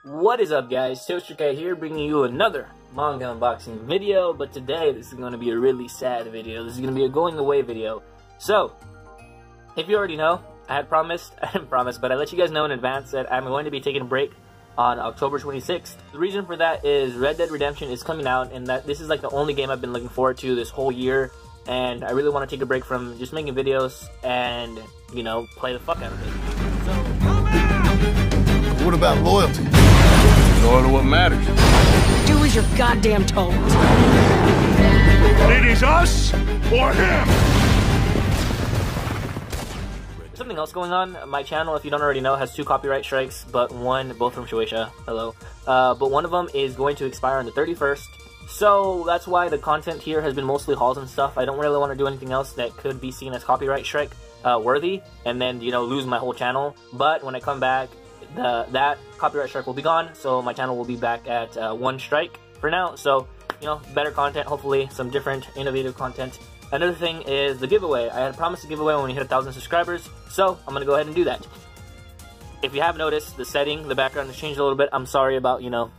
What is up, guys? Toaster here, bringing you another manga unboxing video, but today this is going to be a really sad video. This is going to be a going away video. So, if you already know, I didn't promise, but I let you guys know in advance that I'm going to be taking a break on October 26th. The reason for that is Red Dead Redemption is coming out, and that this is like the only game I've been looking forward to this whole year, and I really want to take a break from just making videos and, you know, play the fuck out of it. So, what about loyalty? Loyal to what matters. Do as you're goddamn told. It is us or him. Something else going on. My channel, if you don't already know, has 2 copyright strikes, but both from Shueisha. Hello. But one of them is going to expire on the 31st. So that's why the content here has been mostly hauls and stuff. I don't really want to do anything else that could be seen as copyright strike worthy, and then, you know, lose my whole channel. But when I come back, that copyright strike will be gone, so my channel will be back at 1 strike for now. So, you know, better content, hopefully some different innovative content. Another thing is the giveaway. I had promised a giveaway when we hit 1,000 subscribers, so I'm gonna go ahead and do that. If you have noticed, the background has changed a little bit. I'm sorry about, you know,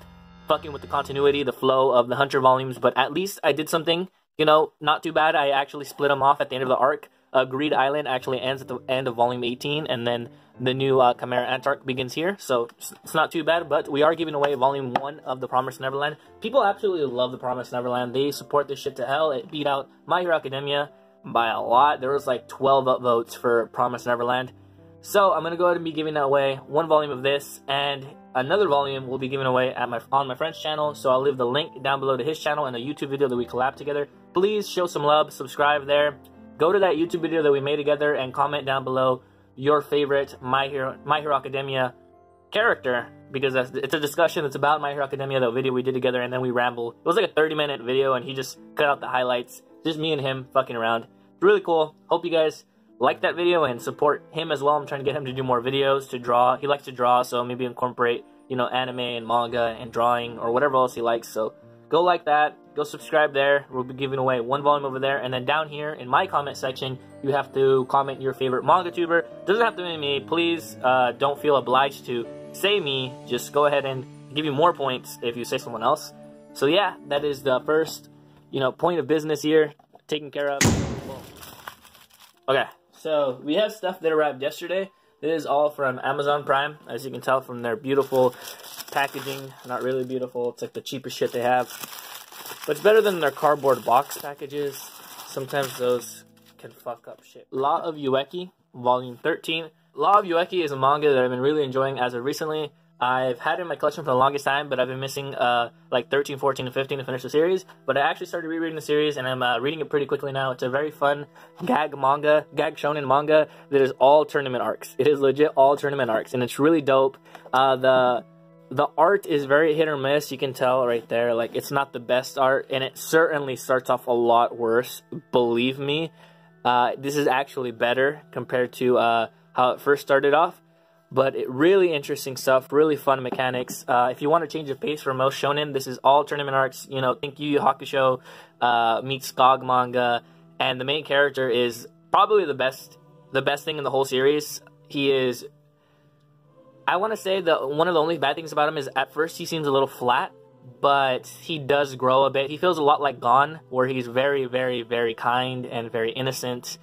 fucking with the continuity, the flow of the Hunter volumes, but at least I did something, you know, not too bad. I actually split them off at the end of the arc. Greed Island actually ends at the end of volume 18, and then the new Chimera Ant arc begins here, so it's not too bad. But we are giving away volume 1 of the Promised Neverland. People absolutely love the Promised Neverland. They support this shit to hell. It beat out My Hero Academia by a lot. There was like 12 upvotes for Promised Neverland. So I'm gonna go ahead and be giving away 1 volume of this, and another volume will be given away at on my friend's channel. So I'll leave the link down below to his channel and a YouTube video that we collabed together. Please show some love, subscribe there. Go to that YouTube video that we made together and comment down below your favorite My Hero Academia character, because it's a discussion that's about My Hero Academia, the video we did together, and then we ramble. It was like a 30-minute video, and he just cut out the highlights. Just me and him fucking around. It's really cool. Hope you guys like that video and support him as well. I'm trying to get him to do more videos, to draw. He likes to draw, so maybe incorporate, you know, anime and manga and drawing or whatever else he likes. So go like that. Go subscribe there. We'll be giving away 1 volume over there. And then down here in my comment section, you have to comment your favorite manga tuber. Doesn't have to be me. Please don't feel obliged to say me. Just go ahead and give you more points if you say someone else. So yeah, that is the first, you know, point of business here taken care of. Okay, so we have stuff that arrived yesterday. This is all from Amazon Prime, as you can tell from their beautiful packaging. Not really beautiful. It's like the cheapest shit they have. But it's better than their cardboard box packages. Sometimes those can fuck up shit. Law of Ueki, Volume 13. Law of Ueki is a manga that I've been really enjoying as of recently. I've had it in my collection for the longest time, but I've been missing like 13, 14, and 15 to finish the series. But I actually started rereading the series, and I'm reading it pretty quickly now. It's a very fun gag shonen manga that is all tournament arcs. It is legit all tournament arcs, and it's really dope. The art is very hit or miss, you can tell right there. Like, it's not the best art, and it certainly starts off a lot worse, believe me. This is actually better compared to how it first started off. But really interesting stuff, really fun mechanics. If you want to change the pace for most shonen, this is all tournament arcs. You know, think Yu Yu Hakusho meets GOG manga, and the main character is probably the best thing in the whole series. He is, I want to say that one of the only bad things about him is at first he seems a little flat, but he does grow a bit. He feels a lot like Gon, where he's very, very, very kind and very innocent,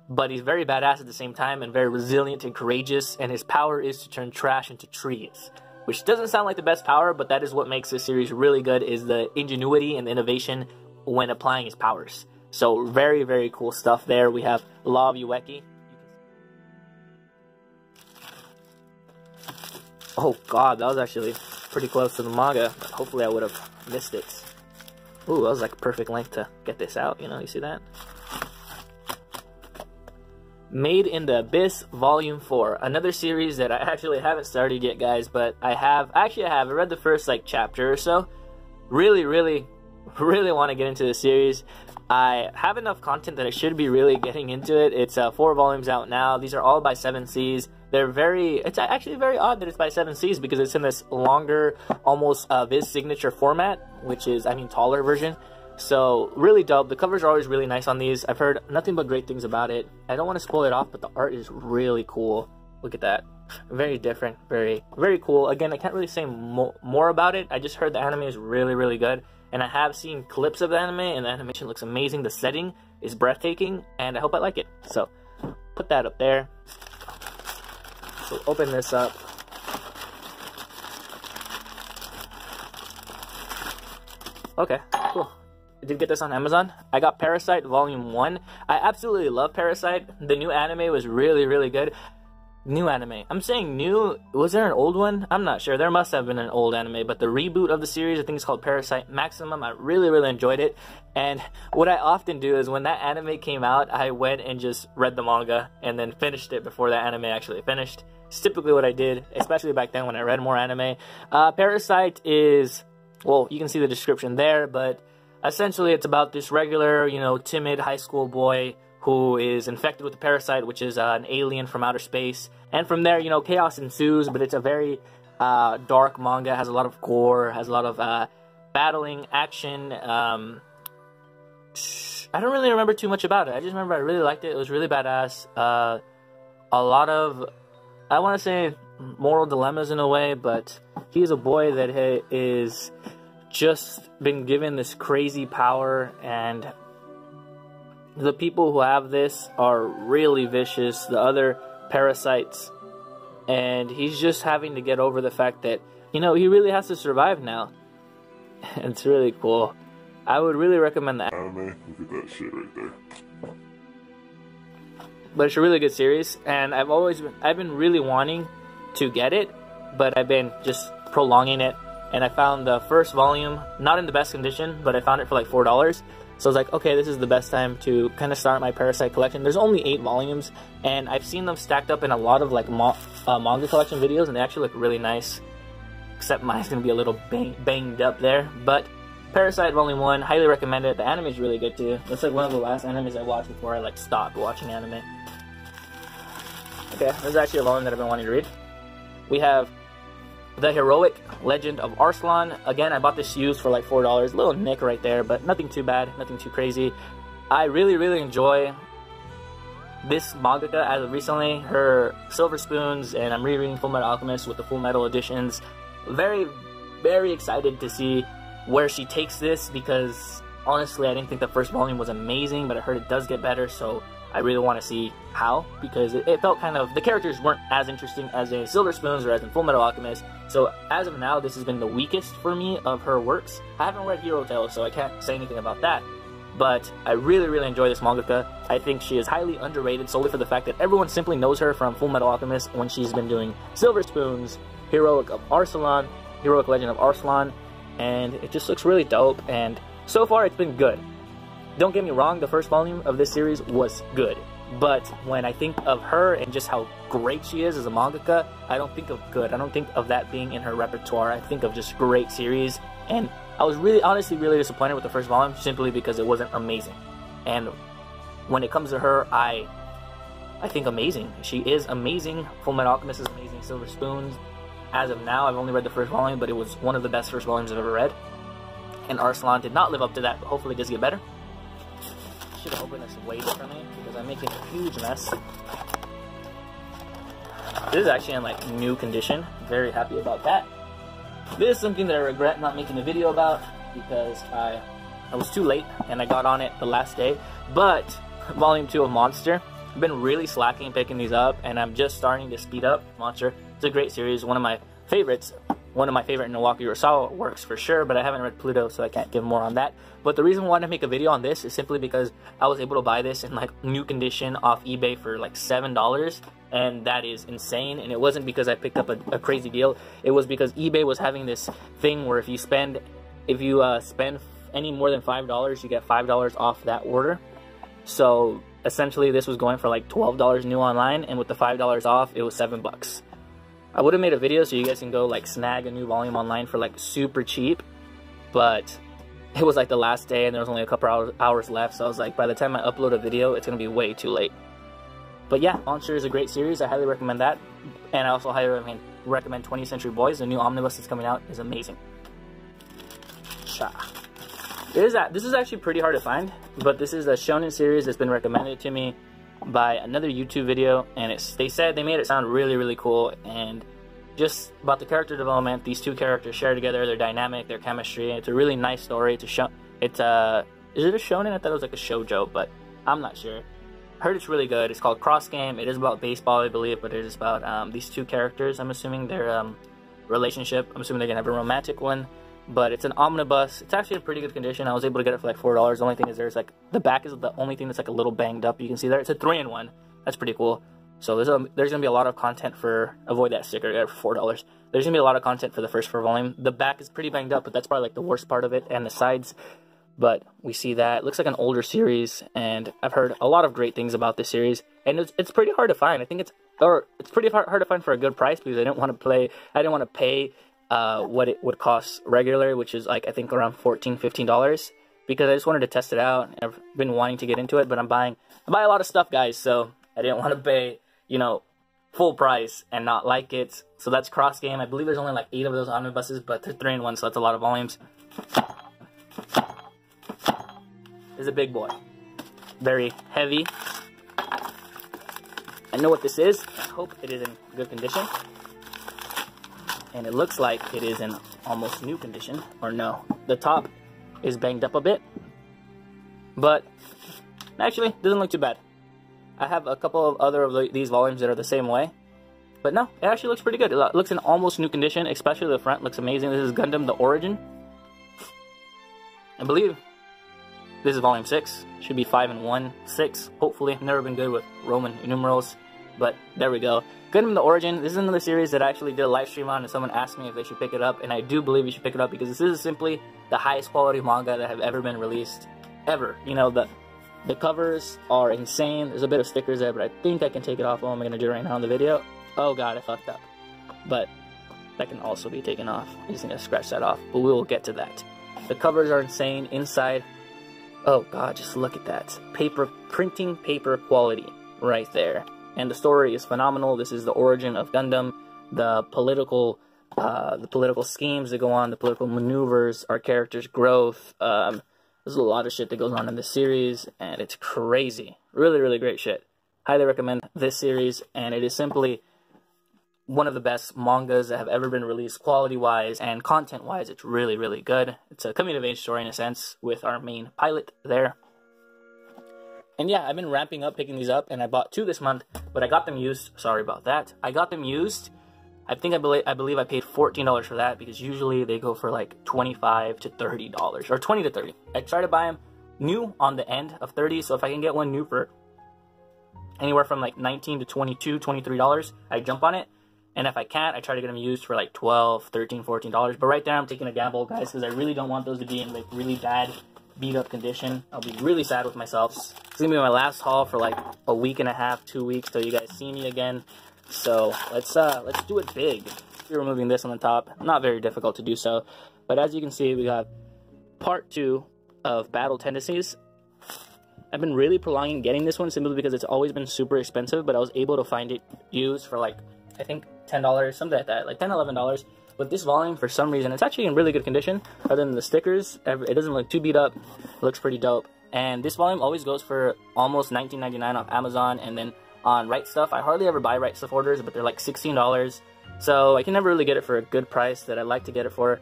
but he's very badass at the same time and very resilient and courageous, and his power is to turn trash into trees, which doesn't sound like the best power, but that is what makes this series really good, is the ingenuity and the innovation when applying his powers. So very, very cool stuff there. We have Law of Ueki. Oh god, that was actually pretty close to the manga. Hopefully I would have missed it. Ooh, that was like perfect length to get this out, you know, you see that? Made in the Abyss Volume 4. Another series that I actually haven't started yet, guys, but I have. Actually, I have. I read the first, like, chapter or so. Really want to get into the series. I have enough content that I should be really getting into it. It's 4 volumes out now. These are all by 7Cs. It's actually very odd that it's by 7Cs because it's in this longer, almost Viz signature format, which is, I mean, taller version. So, really dope. The covers are always really nice on these. I've heard nothing but great things about it. I don't want to spoil it off, but the art is really cool. Look at that. Very different, very cool. Again, I can't really say more about it. I just heard the anime is really good, and I have seen clips of the anime, and the animation looks amazing. The setting is breathtaking, and I hope I like it. So, put that up there. So, open this up. Okay, cool. I did get this on Amazon. I got Parasite Volume 1. I absolutely love Parasite. The new anime was really good. New anime. I'm saying new. Was there an old one? I'm not sure. There must have been an old anime, but the reboot of the series, I think it's called Parasite Maximum. I really enjoyed it. And what I often do is when that anime came out, I went and just read the manga and then finished it before that anime actually finished. It's typically what I did, especially back then when I read more anime. Parasite is, well, you can see the description there, but essentially it's about this regular, you know, timid high school boy who is infected with the parasite, which is an alien from outer space. And from there, you know, chaos ensues, but it's a very dark manga, has a lot of gore, has a lot of battling, action. I don't really remember too much about it. I just remember I really liked it. It was really badass. A lot of, I want to say, moral dilemmas in a way, but he's a boy that is just been given this crazy power, and the people who have this are really vicious, the other parasites, and he's just having to get over the fact that, you know, he really has to survive now. It's really cool. I would really recommend that. Anime, look at that shit right there. But it's a really good series, and I've been really wanting to get it, but I've been just prolonging it, and I found the first volume, not in the best condition, but I found it for like $4. So I was like, okay, this is the best time to kind of start my Parasite collection. There's only 8 volumes, and I've seen them stacked up in a lot of like manga collection videos, and they actually look really nice. Except mine's gonna be a little banged up there. But Parasite Volume 1, highly recommend it. The anime is really good too. That's like one of the last animes I watched before I like stopped watching anime. Okay, this is actually a volume that I've been wanting to read. We have The Heroic Legend of Arslan. Again, I bought this used for like $4. Little nick right there, but nothing too bad, nothing too crazy. I really enjoy this mangaka as of recently. Her Silver Spoons, and I'm rereading Full Metal Alchemist with the Full Metal editions. Very excited to see where she takes this, because honestly, I didn't think the first volume was amazing, but I heard it does get better, so I really want to see how, because it felt kind of, the characters weren't as interesting as in Silver Spoons or as in Full Metal Alchemist. So as of now, this has been the weakest for me of her works. I haven't read Hero Tales, so I can't say anything about that. But I really enjoy this mangaka. I think she is highly underrated solely for the fact that everyone simply knows her from Full Metal Alchemist when she's been doing Silver Spoons, Heroic Legend of Arslan, and it just looks really dope, and so far it's been good. Don't get me wrong, the first volume of this series was good, but when I think of her and just how great she is as a mangaka, I don't think of good. I don't think of that being in her repertoire. I think of just great series, and I was honestly really disappointed with the first volume simply because it wasn't amazing. And when it comes to her, I think amazing. She is amazing. Full Metal Alchemist is amazing. Silver Spoons, as of now, I've only read the first volume, but it was one of the best first volumes I've ever read. And Arslan did not live up to that, but hopefully it does get better. Should have opened this way differently because I'm making a huge mess. This is actually in like new condition. Very happy about that. This is something that I regret not making a video about because I was too late and I got on it the last day. But Volume 2 of Monster, I've been really slacking picking these up, and I'm just starting to speed up. Monster, it's a great series, one of my favorites. One of my favorite Naoki Urasawa works for sure, but I haven't read Pluto, so I can't give more on that. But the reason I wanted to make a video on this is simply because I was able to buy this in like new condition off eBay for like $7, and that is insane. And it wasn't because I picked up a crazy deal. It was because eBay was having this thing where if you spend any more than $5, you get $5 off that order. So essentially, this was going for like $12 new online, and with the $5 off, it was $7. I would have made a video so you guys can go like snag a new volume online for like super cheap, but it was like the last day and there was only a couple hours left, so I was like, by the time I upload a video, it's gonna be way too late. But yeah, Monster is a great series. I highly recommend that, and I also highly recommend 20th Century Boys. The new omnibus that's coming out is amazing. This is actually pretty hard to find, but this is a shonen series that's been recommended to me. by another YouTube video, and they said they made it sound really, really cool, and just about the character development. These two characters share together, their dynamic, their chemistry. It's a really nice story. Is it a shonen? I thought it was like a shoujo, but I'm not sure. I heard it's really good. It's called Cross Game. It is about baseball, I believe, but it is about these two characters. I'm assuming their relationship. I'm assuming they're gonna have a romantic one. But it's an omnibus. It's actually in pretty good condition. I was able to get it for like $4. The only thing is there's like the back is the only thing that's like a little banged up. You can see there. It's a 3-in-1. That's pretty cool. So there's gonna be a lot of content for, avoid that sticker, I got it for $4. There's gonna be a lot of content for the first 4 volume. The back is pretty banged up, but that's probably like the worst part of it, and the sides. But we see that. It looks like an older series, and I've heard a lot of great things about this series, and it's pretty hard to find. I think it's pretty hard to find for a good price, because I didn't want to pay what it would cost regular, which is like I think around $14-15, because I just wanted to test it out. I've been wanting to get into it, but I buy a lot of stuff, guys, so I didn't want to pay, you know, full price and not like it. So that's Cross Game. I believe there's only like 8 of those omnibuses, but they're 3-in-1, so that's a lot of volumes. Is a big boy, very heavy. I know what this is. I hope it is in good condition, and it looks like it is in almost new condition. Or no, the top is banged up a bit, but actually doesn't look too bad. I have a couple of other of these volumes that are the same way, but no, it actually looks pretty good. It looks in almost new condition, especially the front looks amazing. This is Gundam the Origin, I believe. This is volume 6. Should be 5-in-1, 6. Hopefully, I've never been good with Roman numerals, but there we go. Gundam the Origin. This is another series that I actually did a live stream on, and someone asked me if they should pick it up, and I do believe you should pick it up, because this is simply the highest quality manga that have ever been released, ever. You know, the covers are insane. There's a bit of stickers there, but I think I can take it off. What am I going to do right now in the video? Oh god, I fucked up. But that can also be taken off. I just need to scratch that off, but we will get to that. The covers are insane. Inside, oh god, just look at that. Printing paper quality right there. And the story is phenomenal. This is the origin of Gundam, the political schemes that go on, the political maneuvers, our characters' growth. There's a lot of shit that goes on in this series, and it's crazy. Really, really great shit. Highly recommend this series, and it is simply one of the best mangas that have ever been released, quality-wise and content-wise. It's really, really good. It's a coming-of-age story, in a sense, with our main pilot there. And yeah, I've been ramping up, picking these up, and I bought 2 this month, but I got them used. Sorry about that. I got them used. I believe I paid $14 for that, because usually they go for like $25 to $30, or $20 to $30. I try to buy them new on the end of $30, so if I can get one new for anywhere from like $19 to $22, $23, I jump on it. And if I can't, I try to get them used for like $12, $13, $14. But right there, I'm taking a gamble, guys, because I really don't want those to be in like really bad, beat-up condition. I'll be really sad with myself. It's gonna be my last haul for like a week and a half, 2 weeks, till you guys see me again. So let's do it big. We're removing this on the top. Not very difficult to do so. But as you can see, we have part 2 of Battle Tendencies. I've been really prolonging getting this one simply because it's always been super expensive, but I was able to find it used for like, I think $10, something like that, like $10, $11. But this volume, for some reason, it's actually in really good condition. Other than the stickers, it doesn't look too beat up. It looks pretty dope. And this volume always goes for almost $19.99 on Amazon, and then on Right Stuff, I hardly ever buy Right Stuff orders, but they're like $16. So I can never really get it for a good price that I like to get it for.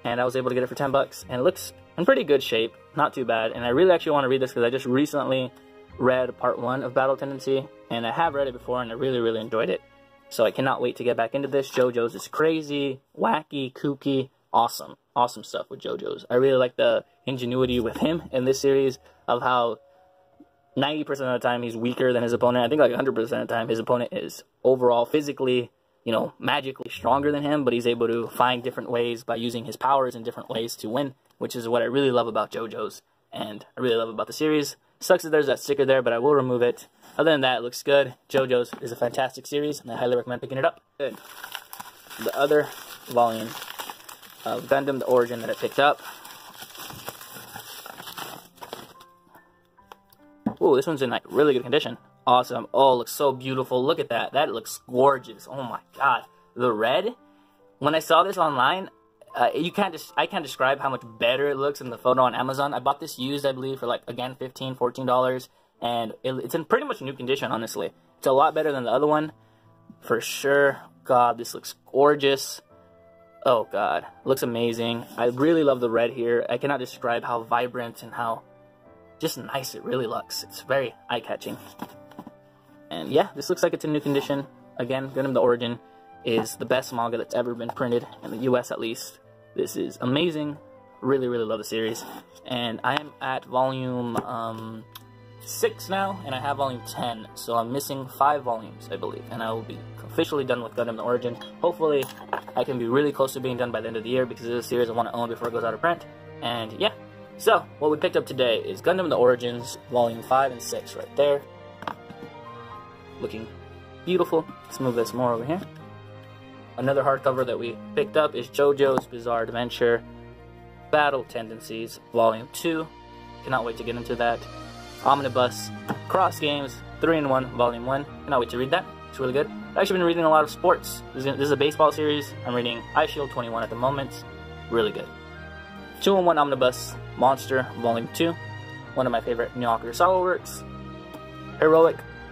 And I was able to get it for 10 bucks, and it looks in pretty good shape, not too bad. And I really actually want to read this because I just recently read part 1 of Battle Tendency, and I have read it before, and I really, really enjoyed it. So I cannot wait to get back into this. JoJo's is crazy, wacky, kooky, awesome. Awesome stuff with JoJo's. I really like the ingenuity with him in this series of how 90% of the time he's weaker than his opponent. I think like 100% of the time his opponent is overall physically, you know, magically stronger than him, but he's able to find different ways by using his powers in different ways to win, which is what I really love about JoJo's, and I really love about the series. Sucks that there's that sticker there, but I will remove it. Other than that, it looks good. JoJo's is a fantastic series, and I highly recommend picking it up. Good. The other volume of Gundam the Origin that I picked up. Ooh, this one's in like really good condition. Awesome. Oh, it looks so beautiful. Look at that. That looks gorgeous. Oh my god. The red, when I saw this online, I can't describe how much better it looks in the photo on Amazon. I bought this used, I believe, for like, again, $15, $14. and it's in pretty much new condition, honestly. It's a lot better than the other one, for sure. God, this looks gorgeous. Oh god, looks amazing. I really love the red here. I cannot describe how vibrant and how just nice it really looks. It's very eye-catching. And yeah, this looks like it's in new condition. Again, Gundam the Origin is the best manga that's ever been printed, in the US at least. This is amazing. Really, really love the series. And I am at volume 6 now, and I have volume 10, so I'm missing 5 volumes, I believe, and I will be officially done with Gundam the Origin. Hopefully, I can be really close to being done by the end of the year, because this is a series I want to own before it goes out of print. And yeah, so what we picked up today is Gundam the Origins, volume 5 and 6 right there. Looking beautiful. Let's move this more over here. Another hardcover that we picked up is JoJo's Bizarre Adventure Battle Tendencies, volume 2. Cannot wait to get into that. Omnibus Cross Games 3-in-1 volume 1. Cannot wait to read that. It's really good. I've actually been reading a lot of sports. This is a baseball series. I'm reading Ice Shield 21 at the moment. Really good. 2-in-1 Omnibus Monster volume 2. One of my favorite New Kurosawa works.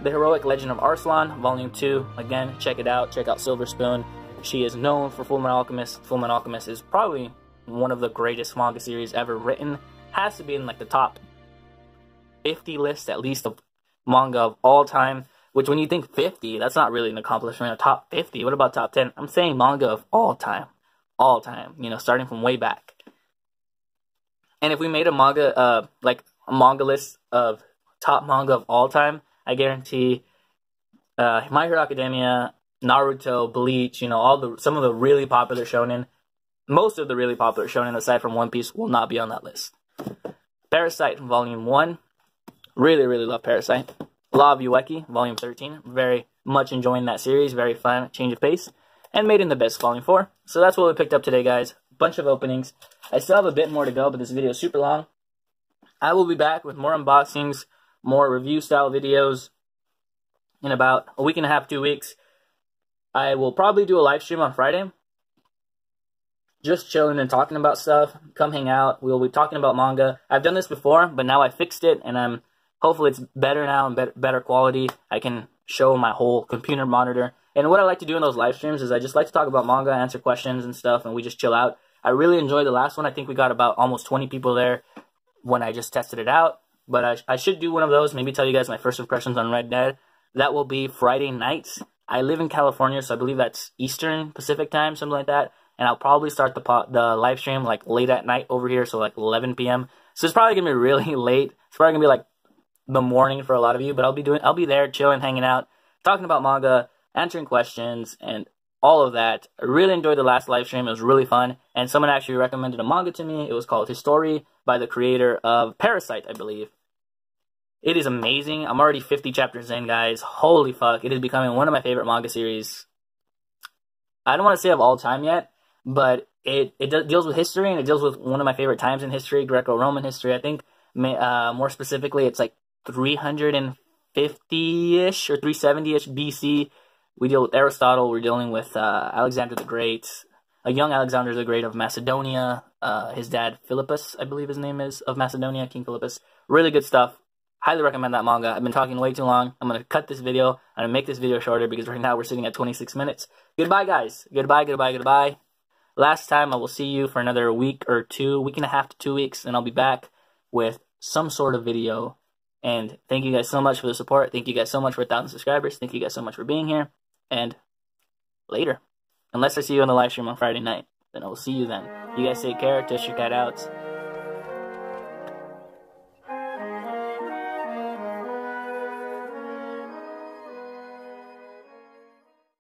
The Heroic Legend of Arslan volume 2. Again, check it out. Check out Silver Spoon. She is known for Fullmetal Alchemist. Fullmetal Alchemist is probably one of the greatest manga series ever written. Has to be in like the top 50 list at least of manga of all time. Which when you think 50, that's not really an accomplishment. A top 50. What about top 10? I'm saying manga of all time. All time. You know, starting from way back. And if we made a manga, like a manga list of top manga of all time, I guarantee My Hero Academia, Naruto, Bleach, you know, some of the really popular shonen, most of the really popular shonen aside from One Piece will not be on that list. Parasite volume 1. Really, really love Parasite. Law of Ueki volume 13. Very much enjoying that series. Very fun, change of pace. And Made in the Abyss volume 4. So that's what we picked up today, guys. Bunch of openings. I still have a bit more to go, but this video is super long. I will be back with more unboxings, more review style videos in about a week and a half, 2 weeks. I will probably do a live stream on Friday. Just chilling and talking about stuff. Come hang out. We'll be talking about manga. I've done this before, but now I fixed it, and hopefully it's better now and better quality. I can show my whole computer monitor. And what I like to do in those live streams is I just like to talk about manga, answer questions and stuff, and we just chill out. I really enjoyed the last one. I think we got about almost 20 people there when I just tested it out. But I should do one of those, maybe tell you guys my first impressions on Red Dead. That will be Friday nights. I live in California, so I believe that's Eastern Pacific time, something like that. And I'll probably start the live stream like late at night over here, so like 11 p.m. So it's probably gonna be really late. It's probably gonna be like the morning for a lot of you, but I'll be there chilling, hanging out, talking about manga, answering questions, and all of that. I really enjoyed the last live stream. It was really fun, and someone actually recommended a manga to me. It was called History by the creator of Parasite, I believe. It is amazing. I'm already 50 chapters in, guys. Holy fuck. It is becoming one of my favorite manga series. I don't want to say of all time yet, but it deals with history, and it deals with one of my favorite times in history, Greco-Roman history. I think more specifically, it's like 350-ish or 370-ish BC. We deal with Aristotle. We're dealing with Alexander the Great, a young Alexander the Great of Macedonia. His dad, Philippus, I believe his name is, of Macedonia, King Philippus. Really good stuff. Highly recommend that manga. I've been talking way too long. I'm going to cut this video. I'm going to make this video shorter because right now we're sitting at 26 minutes. Goodbye, guys. Goodbye, goodbye, goodbye. Last time, I will see you for another week or two, week and a half to 2 weeks, and I'll be back with some sort of video. And thank you guys so much for the support. Thank you guys so much for 1,000 subscribers. Thank you guys so much for being here. And later. Unless I see you on the live stream on Friday night, then I will see you then. You guys take care. Test your cat out.